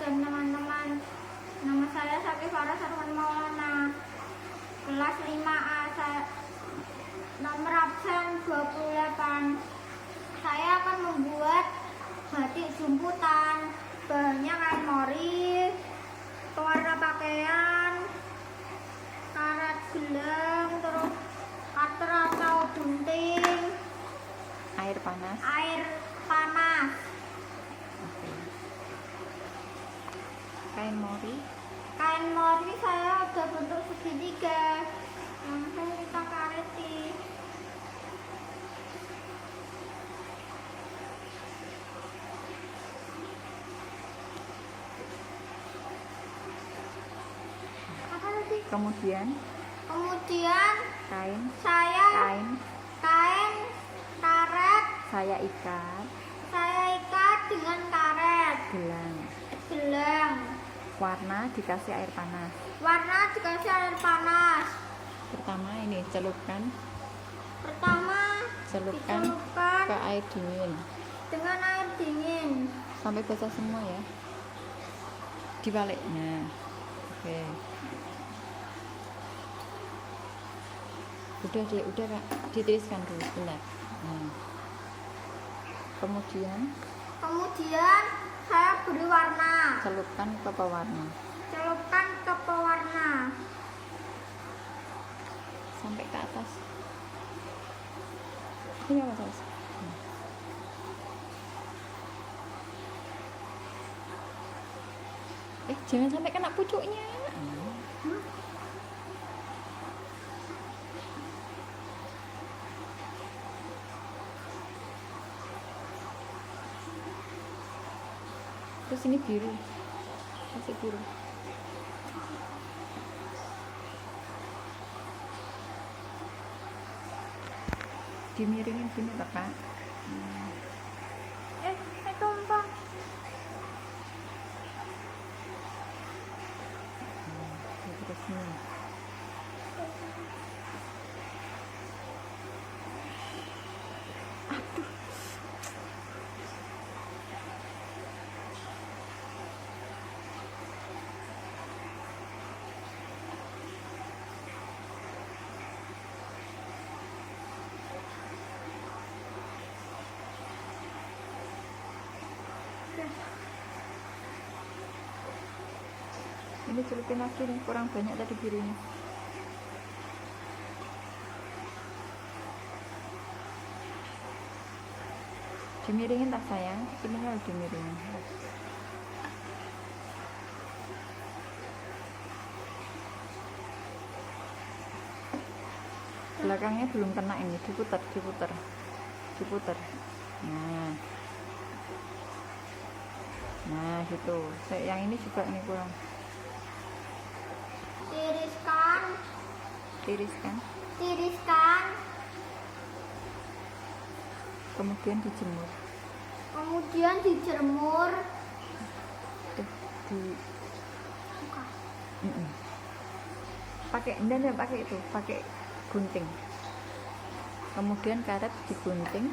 dan teman-teman. Nama saya Syakif Farah Sarwan Maulana, kelas 5A, nomor absen 28. Saya akan membuat batik jumputan, bahannya kain mori, pewarna pakaian, karet gelang, terus cutter atau gunting, Air panas. Oke. Kain mori. Kain mori saya udah bentuk segitiga, langsung kita kareti. Apa tadi? Kemudian Kain karet saya ikat dengan karet gelang. Warna dikasih air panas. Pertama ini celupkan Dicelupkan ke air dingin dengan air dingin. sampai basah semua ya. Dibalik. Nah, oke. Udah Kak, ditiriskan dulu sebentar. Nah. Kemudian Saya beri warna. celupkan ke pewarna sampai ke atas. Ini apa atas? Jangan sampai kena pucuknya. Terus ini biru, kasih biru. Dimiringin gini Kak. Tumpah. Terus nih. Ini celupin lagi nih, kurang banyak tadi birunya. Dimiringin tak sayang, ini harus dimiringin. Belakangnya belum kena, ini diputar. Nah gitu. Yang ini juga ini kurang. Tiriskan. Kemudian dijemur. Pakai gunting. Kemudian karet digunting.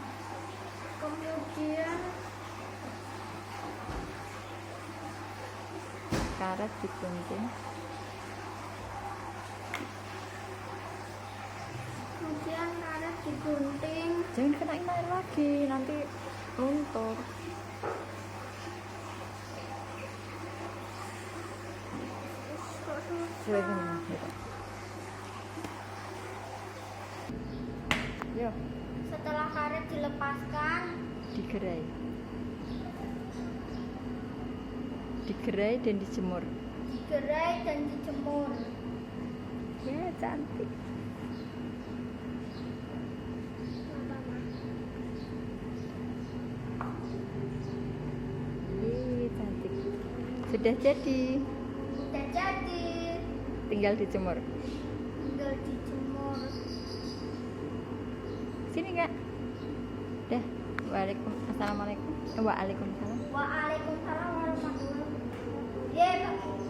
Jangan kenain air lagi, nanti luntur. Yo. Setelah karet dilepaskan, digerai dan dijemur. Ya, cantik. Cantik. Sudah jadi. Tinggal dijemur. Sini Kak. Dah. Assalamualaikum. Waalaikumsalam. Waalaikumsalam warahmatullahi wabarakatuh.